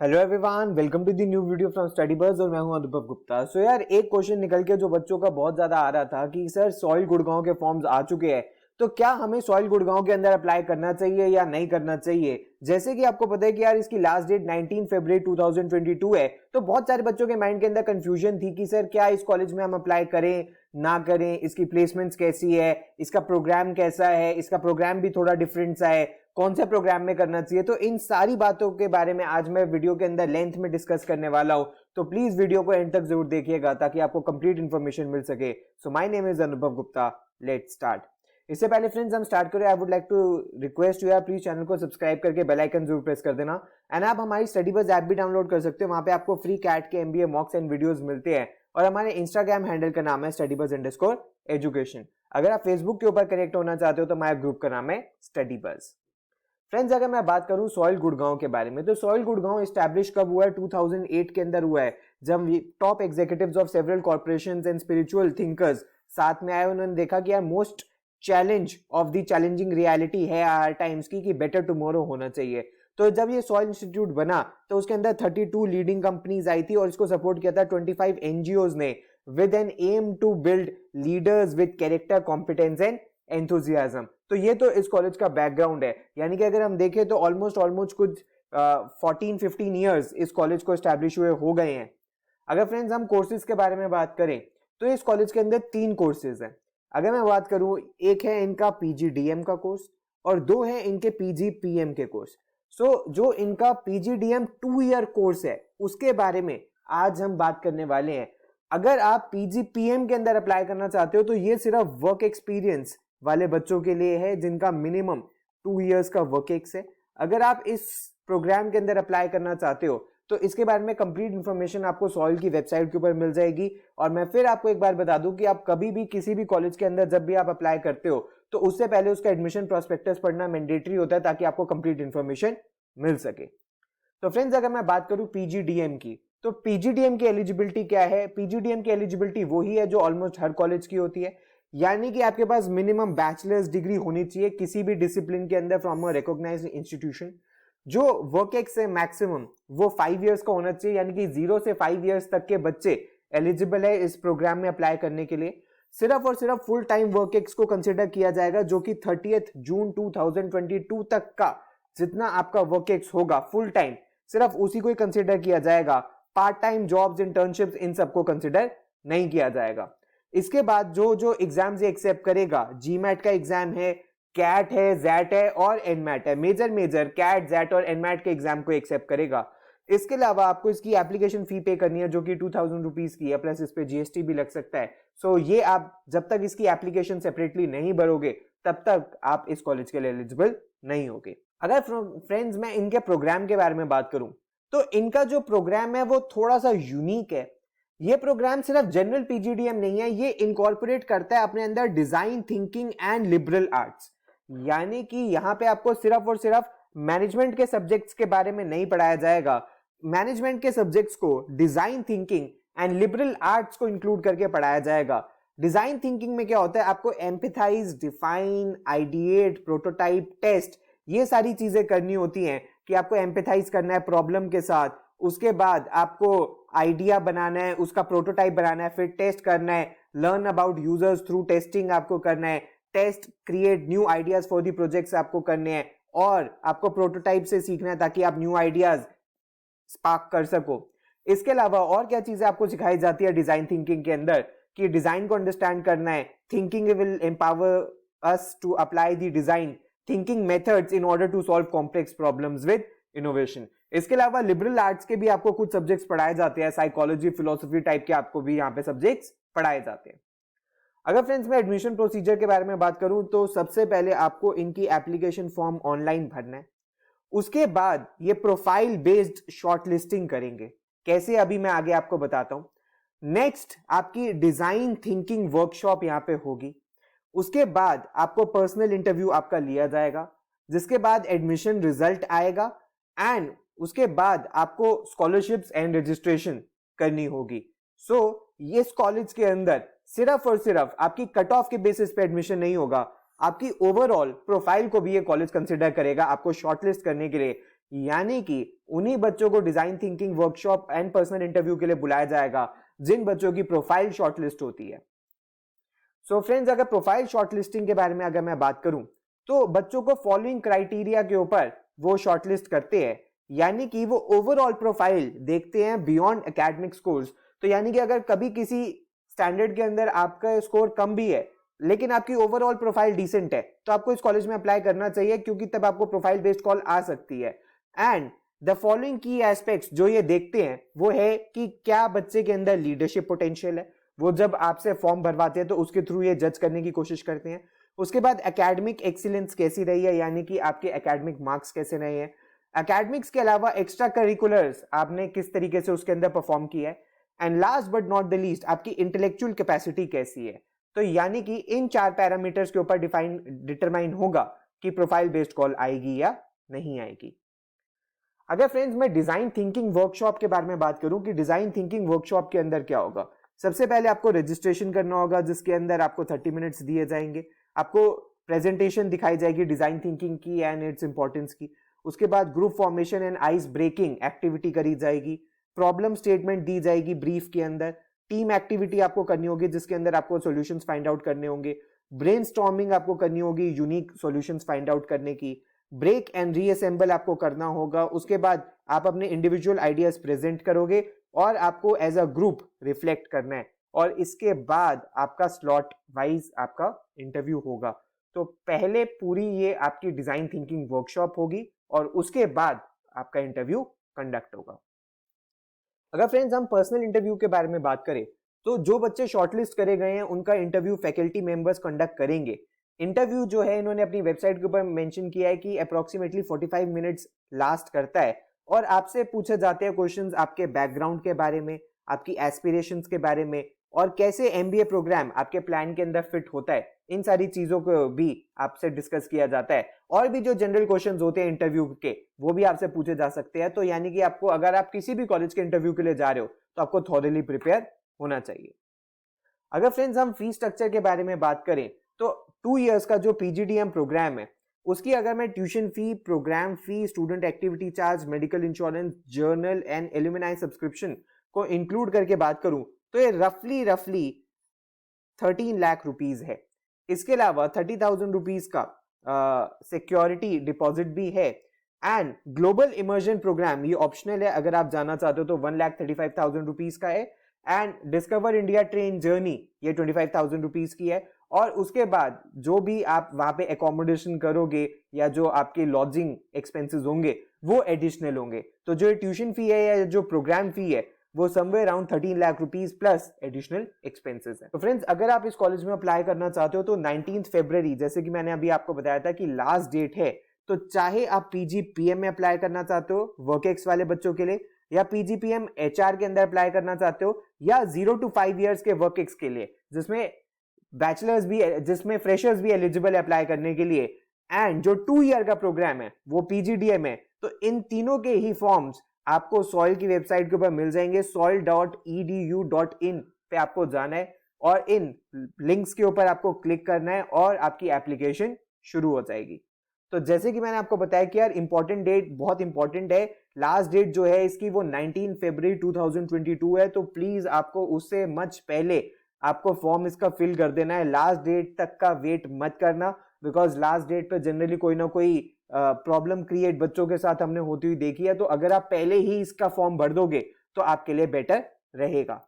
Hello everyone, welcome to the new video from study buzz और मैं हूं अनुभव गुप्ता। सो यार, एक क्वेश्चन निकल के जो बच्चों का बहुत ज्यादा आ रहा था कि सर सॉइल गुड़गांव के फॉर्म्स आ चुके हैं, तो क्या हमें सॉइल गुड़गांव के अंदर अप्लाई करना चाहिए या नहीं करना चाहिए। जैसे कि आपको पता है कि यार इसकी लास्ट डेट 19 फरवरी 2022 है, तो बहुत सारे बच्चों के माइंड के अंदर कंफ्यूजन थी कि सर क्या इस कॉलेज में हम अप्लाई करें ना करें, इसकी प्लेसमेंट्स कैसी है, इसका प्रोग्राम कैसा है, इसका प्रोग्राम भी थोड़ा डिफरेंट सा है, कौन से प्रोग्राम में करना चाहिए। तो इन सारी बातों के बारे में आज मैं वीडियो के अंदर लेंथ में डिस्कस करने वाला हूं, तो प्लीज वीडियो को एंड तक जरूर देखिएगा ताकि आपको कंप्लीट इंफॉर्मेशन मिल सके। सो माय नेम इज अनुभव गुप्ता, लेट्स स्टार्ट। इससे पहले फ्रेंड्स हम स्टार्ट करें, I would like to request you यार, प्लीज चैनल को सब्सक्राइब करके बेल आइकन जरूर प्रेस कर देना। एंड आप हमारी स्टडी बज़ ऐप भी डाउनलोड कर सकते हो, वहां पे आपको फ्री कैट के एमबीए मॉक्स एंड वीडियोस मिलते हैं। और हमारे इंस्टाग्राम हैंडल का नाम है studybuzz_education। अगर आप फेसबुक के ऊपर कनेक्ट होना चाहते हो तो हमारे ग्रुप का नाम है स्टडी बज़। फ्रेंड्स, अगर मैं बात करूं सॉइल गुड़गांव के बारे में, तो सॉइल गुड़गांव एस्टैब्लिश कब हुआ है? 2008 के अंदर हुआ है, जब top executives of several corporations and spiritual thinkers साथ में आए। उन्होंने देखा कि यार most challenge of the challenging reality है आवर टाइम्स की कि बेटर टुमारो होना चाहिए। तो जब ये सॉइल इंस्टीट्यूट बना तो उसके अंदर 32 लीडिंग कंपनीज आई थी और इसको सपोर्ट किया था 25 एनजीओज ने, with an aim to build leaders with character, competence and enthusiasm. तो ये तो इस कॉलेज का बैकग्राउंड है, यानी कि अगर हम देखें तो ऑलमोस्ट कुछ 14-15 ईयर्स इस कॉलेज को एस्टैब्लिश हुए हो गए हैं। अगर फ्रेंड्स हम कोर्सेज के बारे में बात करें तो इस कॉलेज के अंदर 3 कोर्सेज हैं। अगर मैं बात करूं, एक है इनका पीजीडीएम का कोर्स और 2 है इनके पीजीपीएम के कोर्स। सो जो इनका पीजीडीएम 2 ईयर कोर्स है उसके बारे में आज हम बात करने वाले हैं। अगर आप पीजीपीएम के अंदर अप्लाई करना चाहते हो तो ये सिर्फ वर्क एक्सपीरियंस वाले बच्चों के लिए है जिनका मिनिमम 2 इयर्स का वर्क एक्स है। अगर आप इस प्रोग्राम के अंदर अप्लाई करना चाहते हो तो इसके बारे में कंप्लीट इंफॉर्मेशन आपको सॉइल की वेबसाइट के ऊपर मिल जाएगी। और मैं फिर आपको एक बार बता दूं कि आप कभी भी किसी भी कॉलेज के अंदर जब भी आप अप्लाई करते हो तो उससे पहले उसका एडमिशन प्रोस्पेक्टस पढ़ना मैंडेटरी होता है ताकि आपको कंप्लीट इंफॉर्मेशन मिल सके। तो फ्रेंड्स, अगर मैं बात करूं पीजीडीएम की, तो पीजीडीएम की एलिजिबिलिटी क्या है? पीजीडीएम की एलिजिबिलिटी वही है जो ऑलमोस्ट हर कॉलेज की होती है, यानी कि आपके पास मिनिमम बैचलर्स डिग्री होनी चाहिए किसी भी डिसिप्लिन के अंदर फ्रॉम अ रिकॉग्नाइज्ड इंस्टीट्यूशन। जो वर्क एक्स है मैक्सिमम वो 5 इयर्स का होना चाहिए, यानी कि 0 से 5 इयर्स तक के बच्चे एलिजिबल है इस प्रोग्राम में अप्लाई करने के लिए। सिर्फ और सिर्फ फुल टाइम वर्क एक्स को कंसिडर किया जाएगा, जो कि 30 जून 2022 तक का जितना आपका वर्क एक्स होगा फुल टाइम, सिर्फ उसी को ही कंसिडर किया जाएगा। पार्ट टाइम जॉब्स, इंटर्नशिप्स, इन सबको कंसिडर नहीं किया जाएगा। इसके बाद जो जो एग्जाम्स एक्सेप्ट करेगा, जीमैट का एग्जाम है, कैट है, जैट है और एनमैट है। मेजर कैट, जैट और एनमैट के एग्जाम को एक्सेप्ट करेगा। इसके अलावा आपको इसकी एप्लीकेशन फी पे करनी है जो कि 2000 रुपीज की है, प्लस इस पे जीएसटी भी लग सकता है। सो ये आप जब तक इसकी एप्लीकेशन सेपरेटली नहीं भरोगे तब तक आप इस कॉलेज के लिए एलिजिबल नहीं होगे। अगर फ्रेंड्स मैं इनके प्रोग्राम के बारे में बात करूं तो इनका जो प्रोग्राम है वो थोड़ा सा यूनिक है। ये प्रोग्राम सिर्फ जनरल पीजीडीएम नहीं है, ये इनकॉर्पोरेट करता है अपने अंदर design thinking and liberal arts. यानी कि यहां पे आपको सिर्फ और सिर्फ मैनेजमेंट के सब्जेक्ट्स के बारे में नहीं पढ़ाया जाएगा, मैनेजमेंट के सब्जेक्ट्स को design thinking and liberal arts को इंक्लूड करके पढ़ाया जाएगा। डिजाइन थिंकिंग में क्या होता है? आपको empathise, define, ideate, prototype, test, ये सारी चीजें करनी होती हैं कि आपको एम्पैथाइज करना है प्रॉब्लम के साथ, उसके बाद आपको आइडिया बनाना है, उसका प्रोटोटाइप बनाना है, फिर टेस्ट करना है, learn about users through testing आपको करना है, test create new ideas for the projects आपको करने हैं, और आपको प्रोटोटाइप से सीखना है ताकि आप न्यू आइडियाज स्पार्क कर सको। इसके अलावा और क्या चीजें आपको सिखाई जाती है डिजाइन थिंकिंग के अंदर कि डिजाइन को अंडरस्टैंड करना है, thinking will empower us to apply the design thinking methods in order to solve complex problems with innovation. इसके अलावा लिबरल आर्ट्स के भी आपको कुछ सब्जेक्ट्स पढ़ाए जाते हैं, साइकोलॉजी, फिलोसफी टाइप के आपको भी यहाँ पे सब्जेक्ट्स पढ़ाए जाते हैं। अगर फ्रेंड्स मैं एडमिशन प्रोसीजर के बारे में बात करूं तो सबसे पहले आपको इनकी एप्लीकेशन फॉर्म ऑनलाइन भरना है। उसके बाद ये प्रोफाइल बेस्ड शॉर्टलिस्टिंग करेंगे, कैसे अभी मैं आगे आपको बताता हूं। नेक्स्ट आपकी डिजाइन थिंकिंग वर्कशॉप यहाँ पे होगी। उसके बाद आपको पर्सनल इंटरव्यू आपका लिया जाएगा, जिसके बाद एडमिशन रिजल्ट आएगा एंड उसके बाद आपको स्कॉलरशिप्स एंड रजिस्ट्रेशन करनी होगी। सो ये इस कॉलेज के अंदर सिर्फ और सिर्फ आपकी कट ऑफ के बेसिस पे एडमिशन नहीं होगा, आपकी ओवरऑल प्रोफाइल को भी ये कॉलेज कंसिडर करेगा आपको शॉर्टलिस्ट करने के लिए यानी कि उन्हीं बच्चों को design thinking workshop and personal interview के लिए बुलाया जाएगा जिन बच्चों की प्रोफाइल शॉर्टलिस्ट होती है। सो फ्रेंड्स, अगर प्रोफाइल शॉर्टलिस्टिंग के बारे में अगर मैं बात करूं तो बच्चों को फॉलोइंग क्राइटेरिया के ऊपर वो शॉर्टलिस्ट करते हैं, यानी कि वो ओवरऑल प्रोफाइल देखते हैं बियॉन्ड एकेडमिक स्कोर्स। तो यानी कि अगर कभी किसी स्टैंडर्ड के अंदर आपका स्कोर कम भी है लेकिन आपकी ओवरऑल प्रोफाइल डिसेंट है तो आपको इस कॉलेज में अप्लाई करना चाहिए, क्योंकि तब आपको प्रोफाइल बेस्ड कॉल आ सकती है। एंड द फॉलोइंग की एस्पेक्ट्स जो ये देखते हैं वो है कि क्या बच्चे के अंदर लीडरशिप पोटेंशियल है। वो जब आपसे फॉर्म भरवाते हैं तो उसके थ्रू ये जज करने की कोशिश करते हैं। उसके बाद एकेडमिक एक्सीलेंस कैसी रही है, यानी कि आपके एकेडमिक मार्क्स कैसे रहे हैं। एकेडमिक्स के अलावा एक्स्ट्रा करिकुलर्स आपने किस तरीके से उसके अंदर परफॉर्म किया है। And last but not the least, आपकी इंटेलेक्चुअल कैपेसिटी कैसी है। तो यानी कि इन 4 पैरामीटर्स के ऊपर डिटरमाइन होगा कि प्रोफाइल बेस्ड कॉल आएगी या नहीं आएगी। अगर फ्रेंड्स मैं डिजाइन थिंकिंग वर्कशॉप के बारे में बात करूं कि डिजाइन थिंकिंग वर्कशॉप के अंदर क्या होगा, सबसे पहले आपको रजिस्ट्रेशन करना होगा जिसके अंदर आपको 30 मिनट्स दिए जाएंगे। आपको प्रेजेंटेशन दिखाई जाएगी डिजाइन थिंकिंग की एंड इट्स इंपॉर्टेंस की। उसके बाद group formation and ice breaking activity करी जाएगी। प्रॉब्लम स्टेटमेंट दी जाएगी ब्रीफ के अंदर। टीम एक्टिविटी आपको करनी होगी जिसके अंदर आपको सॉल्यूशंस फाइंड आउट करने होंगे। ब्रेनस्टॉर्मिंग आपको करनी होगी यूनिक सॉल्यूशंस फाइंड आउट करने की। ब्रेक एंड रीअसेंबल आपको करना होगा। उसके बाद आप अपने इंडिविजुअल आइडियाज प्रेजेंट करोगे और आपको एज अ ग्रुप रिफ्लेक्ट करना है, और इसके बाद आपका स्लॉट वाइज आपका इंटरव्यू होगा। तो पहले पूरी ये आपकी डिजाइन थिंकिंग वर्कशॉप होगी और उसके बाद आपका इंटरव्यू कंडक्ट होगा। अगर फ्रेंड्स हम पर्सनल इंटरव्यू के बारे में बात करें तो जो बच्चे शॉर्टलिस्ट करे गए हैं उनका इंटरव्यू फैकल्टी मेंबर्स कंडक्ट करेंगे। इंटरव्यू जो है इन्होंने अपनी वेबसाइट के ऊपर मेंशन किया है कि अप्रोक्सीमेटली 45 मिनट्स लास्ट करता है, और आपसे पूछे जाते हैं क्वेश्चंस आपके बैकग्राउंड के बारे में, आपकी एस्पिरेशंस के बारे में, और कैसे एमबीए प्रोग्राम आपके प्लान के अंदर फिट होता है। इन सारी चीजों को भी आपसे डिस्कस किया जाता है, और भी जो जनरल क्वेश्चंस होते हैं इंटरव्यू के वो भी आपसे पूछे जा सकते हैं। तो यानी कि आपको, अगर आप किसी भी कॉलेज के इंटरव्यू के लिए जा रहे हो तो आपको थॉरली प्रिपेयर होना चाहिए। अगर फ्रेंड्स हम फी स्ट्रक्चर के बारे में बात करें तो 2 इयर्स का जो पीजीडीएम प्रोग्राम है उसकी अगर मैं tuition fee, programme fee, student activity charge, medical insurance, journal and alumni subscription को इंक्लूड करके बात करूं तो ये रफली 13 लाख रुपीज है। इसके अलावा 30,000 रुपीज का सिक्योरिटी डिपॉजिट भी है। एंड ग्लोबल इमर्जन प्रोग्राम ये ऑप्शनल है, अगर आप जाना चाहते हो तो 1,35,000 रुपीज का है। And discover India train journey ये 25,000 रुपीज की है। और उसके बाद जो भी आप वहां पे एकोमोडेशन करोगे या जो आपके लॉजिंग एक्सपेंसेस होंगे वो एडिशनल होंगे। तो जो ट्यूशन फी है या जो प्रोग्राम फी है वो somewhere around 13 lakh rupees plus additional expenses है। तो फ्रेंड्स, अगर आप इस कॉलेज में अप्लाई करना चाहते हो तो 19 फरवरी, जैसे कि मैंने अभी आपको बताया था कि लास्ट डेट है, तो चाहे आप पीजीपीएम में अप्लाई करना चाहते हो वर्क वाले बच्चों के लिए, या पीजीपीएम एचआर के अंदर अप्लाई करना चाहते हो, या 0 to 5 इयर्स के वर्क के लिए जिसमें बैचलर्स भी, जिसमें फ्रेशर्स भी एलिजिबल है अप्लाई करने के लिए, एंड जो 2 ईयर का प्रोग्राम है वो पीजीडीएम है, तो इन तीनों के ही फॉर्म्स आपको सॉइल की वेबसाइट के ऊपर मिल जाएंगे। soil.edu.in पे आपको जाना है और इन लिंक्स के ऊपर आपको क्लिक करना है और आपकी एप्लीकेशन शुरू हो जाएगी। तो जैसे कि मैंने आपको बताया कि यार इंपॉर्टेंट डेट बहुत इंपॉर्टेंट है, लास्ट डेट जो है इसकी वो 19 फरवरी 2022 है। तो प्लीज आपको उससे मच पहले आपको फॉर्म इसका फिल कर देना है। लास्ट डेट तक का वेट मत करना, बिकॉज लास्ट डेट पे जनरली कोई ना कोई प्रॉब्लम क्रिएट बच्चों के साथ हमने होती हुई देखी है। तो अगर आप पहले ही इसका फॉर्म भर दोगे तो आपके लिए बेटर रहेगा।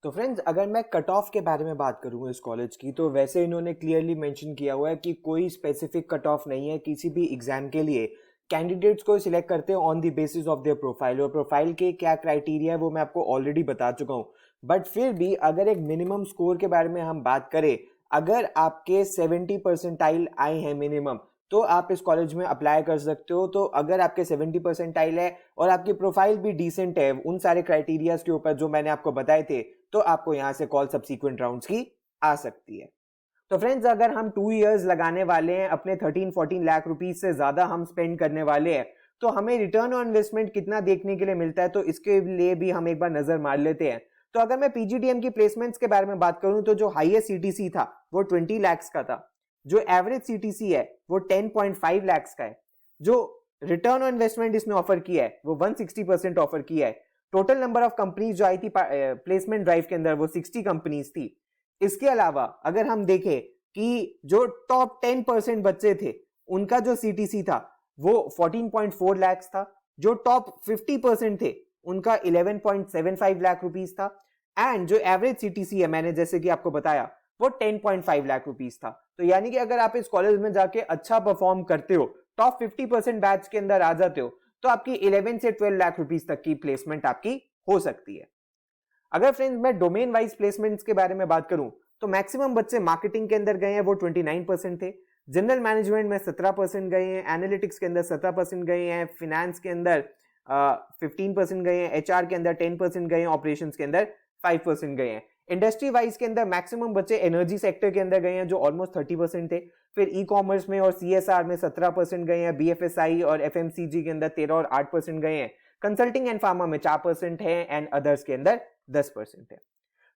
तो फ्रेंड्स, अगर मैं कट ऑफ के बारे में बात करूँ इस कॉलेज की, तो वैसे इन्होंने क्लियरली मेंशन किया हुआ है कि कोई स्पेसिफिक कट ऑफ नहीं है किसी भी एग्जाम के लिए। कैंडिडेट्स को सिलेक्ट करते हैं on the basis of their profile, और प्रोफाइल के क्या क्राइटेरिया है वो मैं आपको ऑलरेडी बता चुका हूँ। बट फिर भी अगर एक मिनिमम स्कोर के बारे में हम बात करें, अगर आपके 70 परसेंटाइल आए हैं मिनिमम, तो आप इस कॉलेज में अप्लाई कर सकते हो। तो अगर आपके 70 परसेंटाइल है और आपकी प्रोफाइल भी डिसेंट है उन सारे क्राइटेरियाज के ऊपर जो मैंने आपको बताए थे, तो आपको यहां से कॉल सब्सीक्वेंट राउंड्स की आ सकती है। तो फ्रेंड्स, अगर हम 2 इयर्स लगाने वाले हैं, अपने 13-14 लाख रुपीज से ज्यादा हम स्पेंड करने वाले हैं, तो हमें रिटर्न ऑन इन्वेस्टमेंट कितना देखने के लिए मिलता है, तो इसके लिए भी हम एक बार नजर मार लेते हैं। तो अगर मैं पीजीडीएम की प्लेसमेंट्स के बारे में बात करूं तो जो हाईएस्ट सीटीसी था वो 20 लाख का था, जो एवरेज सीटीसी है वो 10.5 लाख का है, जो रिटर्न ऑन इन्वेस्टमेंट इसने ऑफर किया है वो 160% ऑफर किया है। टोटल नंबर ऑफ कंपनीज जो आई थी प्लेसमेंट ड्राइव के अंदर वो 60 कंपनीज थी। इसके अलावा अगर हम देखें कि जो टॉप 10% बच्चे थे उनका जो सीटीसी था वो 14.4 लाख था। जो टॉप 50% थे उनका 11.75 लाख रुपीस था। एंड जो एवरेज सीटीसी है मैंने जैसे कि आपको बताया वो 10.5 लाख रुपीस था। तो यानी कि अगर आप इस कॉलेज में जाके अच्छा परफॉर्म करते हो, टॉप 50% बैच के अंदर आ जाते हो, तो आपकी 11 से 12 लाख रुपीस तक की प्लेसमेंट आपकी हो सकती है। अगर फ्रेंड्स मैं डोमेन वाइज प्लेसमेंट्स के बारे में बात करूं तो मैक्सिमम बच्चे मार्केटिंग के अंदर गए हैं वो 29% थे, जनरल मैनेजमेंट में 17% गए हैं, एनालिटिक्स के अंदर 17% गए हैं, फिनेंस के अंदर 15% गए हैं, एचआर के अंदर 10% गए हैं, ऑपरेशंस के अंदर 5% गए हैं। इंडस्ट्री वाइज के अंदर मैक्सिमम बच्चे एनर्जी सेक्टर के अंदर गए हैं जो ऑलमोस्ट 30% थे। फिर ई कॉमर्स में और सीएसआर में 17% गए हैं, बीएफएसआई और एफएमसीजी के अंदर 13 और 8% गए हैं, कंसल्टिंग एंड फार्मा में 4% है एंड अदर्स के अंदर 10% है।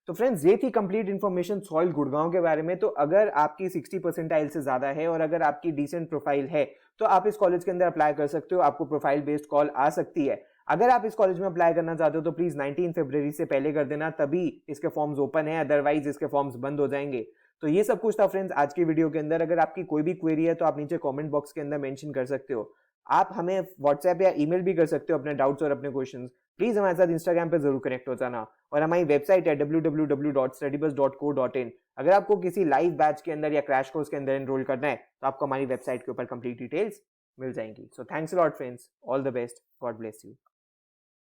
तो फ्रेंड्स ये थी कंप्लीट इन्फॉर्मेशन सॉइल गुड़गांव के बारे में। तो अगर आपकी 60 परसेंटाइल से ज्यादा है और अगर आपकी डिसेंट प्रोफाइल है तो आप इस कॉलेज के अंदर अप्लाई कर सकते हो, आपको प्रोफाइल बेस्ड कॉल आ सकती है। अगर आप इस कॉलेज में अप्लाई करना चाहते हो तो प्लीज 19 फरवरी से पहले कर देना, तभी इसके फॉर्म्स ओपन है, अदरवाइज इसके फॉर्म्स बंद हो जाएंगे। तो ये सब कुछ था फ्रेंड्स आज की वीडियो के अंदर। अगर आपकी कोई भी क्वेरी है तो आप नीचे कमेंट बॉक्स के अंदर मेंशन कर सकते हो। आप हमें व्हाट्सएप या ईमेल भी कर सकते हो अपने डाउट्स और अपने क्वेश्चंस। प्लीज हमारे साथ इंस्टाग्राम पे जरूर कनेक्ट हो जाना और हमारी वेबसाइट है www.studybus.co.in। अगर आपको किसी लाइव बैच के अंदर या क्रैश कोर्स के अंदर एनरोल करना है तो आपको हमारी वेबसाइट के ऊपर कंप्लीट डिटेल्स मिल जाएंगी। So thanks a lot friends, all the best, God bless you.